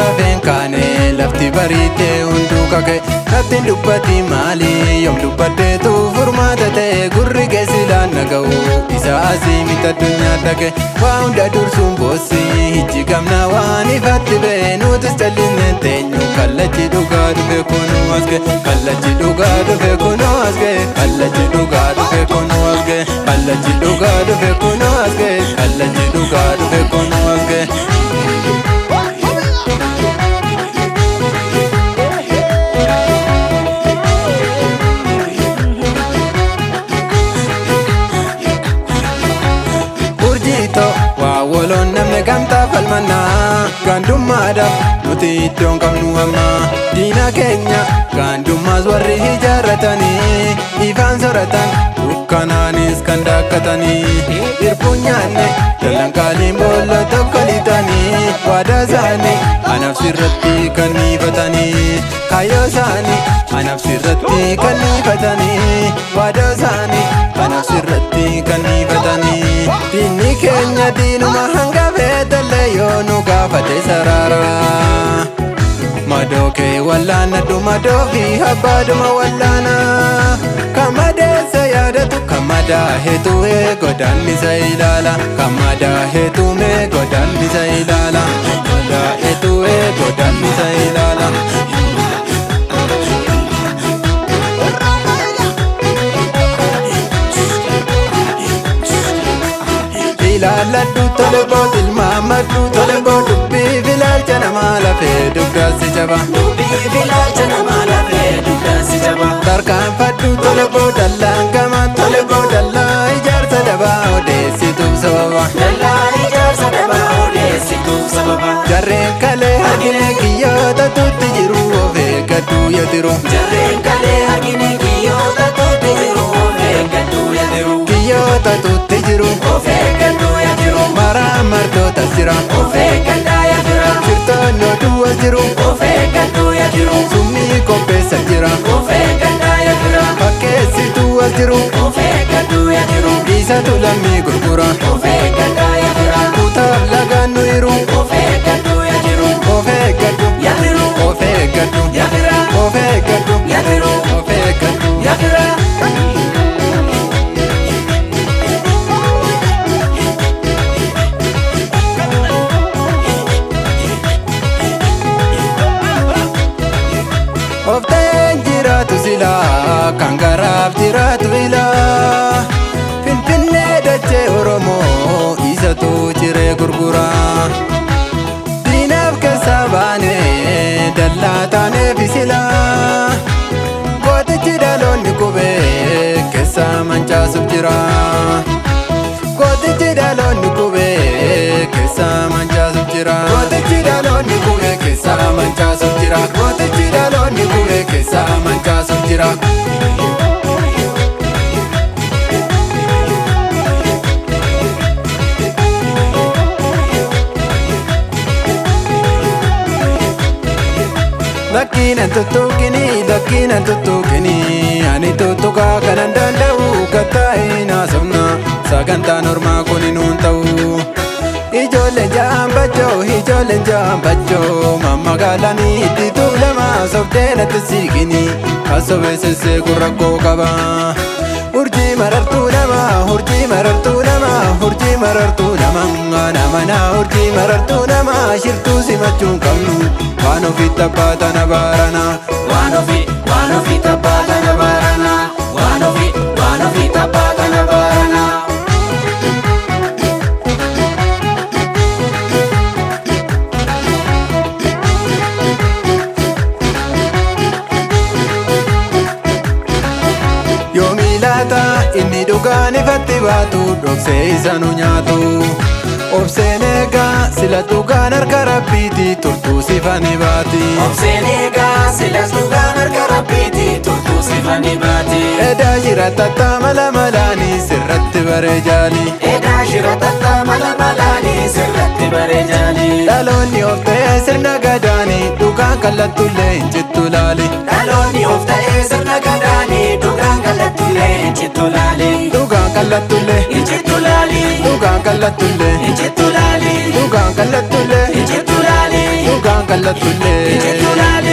rafeen kaane lafti bariite hunduu kake Nattiin dubbati maali yoom dubbaddeetu furmaata ta'e gurri geessilaan naga'u isa asii mita addunyaa dhage waa hunda dursuun boossi hijji gamna waan ifatti ba'e nutis callisneen teenyu kallachi dhugaa dhufe kunuu as ga'e kallachi dhugaa dhufe kunuu as ga'e kallachi dhugaa dhufe kunuu as ga'e kallachi dhugaa dhufe kunuu as ga'e kallachi dhugaa dhufe kunuu as ga'e Wawolon namne gamta falmanna gandummaadhaaf nuti iddoon qabnu amma diina keenya gandummaas warri ijaarratanii ifaan soratan dukkanaanis kan daakkatanii irbuun nyaanne dallanqaaliin boolla tokko lixanii waadaa isaanii anabsirratti kan niifatanii kaayyoo isaanii anabsirratti kan niifatanii waadaa isaanii anabsirratti kan niifatanii diinni keenya diinuma hanga feetalle yoo nu gaafate sarara madoo kee wallaanadhu madoo fi abbaadhuma wallaana kamadeessa yaadatu kamadaa heetu'ee godaannisa ilaala kamadaa heetumee godaannisa ilaala kamadaa heetu'ee godaannisa ilaala Ilaaladhu tole boot ilmaamadhu tole boot dubbii filaalcha namaa lafee dugdaasi jaba dubbii filaalcha namaa lafee dugdaasi jaba tarkaanfadhu tole boot dallaan gama tole boot dallaa ijaarsa dabaa odeessituuf sababa dallaa ijaarsa dabaa odeessituuf sababa jarreen kalee argine kiyyoota tutti jiru of eeggadhu yadiru jarreen kalee argine kiyyoota tutti jiru of eeggadhu yadiru kiyyoota tutti jiru of eeggadhu Mara martoota jira of eeggadhaa yaa jira Shirtoonnoo duwwaa jiru of eeggadhu yaa jiru Summii qopheessa jira of eeggadhaa yaa jira Fakkeessituu as jiru of eeggadhu yaa jiru Dhiisatu lammii gurgura of eeggadhaa yaa jira Kutaaf lagaan nu hiru of eeggadhu yaa jiru of eeggadhu yaa jiru of eeggadhu yaa jira of eeggadhu yaa jiru of eeggadhu yaa jira Ofteen jiraatu silaa kan garaaf jiraatu ilaa Finfinnee dachee Oromoo isatu ciree gurguraa Diinaaf keessaa baanee dallaa taaneef silaa Gootichi dhaloonni qubee keessaa mancaasuuf jira Gootichi dhaloonni qubee keessaa mancaasuuf jira Gootichi dhaloonni qubee keessaa mancaasuuf jira Gootichi dhaloonni qubee keessaa mancaasuuf jira Lakkiinan tuttuqini ani tuttuqaa kanan danda'u kattaa'in haasofna sagantaan ormaa kun hinuun ta'u Ijoolleen jaambachoo mammagaalanii itti tuulamaa sobdeenatti siiqini asobeessessee kun rakkoo qaba Urjii marartuu namaa urjii marartuu namaa urjii marartuu namaa namanaa urjii marartuu namaa shirtuu simachuun qabnu waan ofii taphaatan abaarana waan ofii taphaatan abaarana waan ofii taphaatan abaarana Inni dhugaan ifatti baatu dhoksee isa nu nyaatu Obseen eegaa sila dhugaan harka rabbiiti turtuu sifani baati Obseen eegaa sila dhugaan harka rabbiiti turtuu sifani baati Edaa jira tattaa mala malaanii sirratti baree jaali Edaa jira tattaa mala malaanii sirratti baree jaali Dhaloonni of ta'ee sirna gadaanii dhugaan kallattullee hin jittu laali Dhaloonni of ta'ee sirna gadaanii dhugaan kallattullee hin jittu laali Dhugaan kallattullee hin jittu laali Dhugaan kallattullee hin jittu laali Dhugaan kallattullee hin jittu laali Dhugaan kallattullee.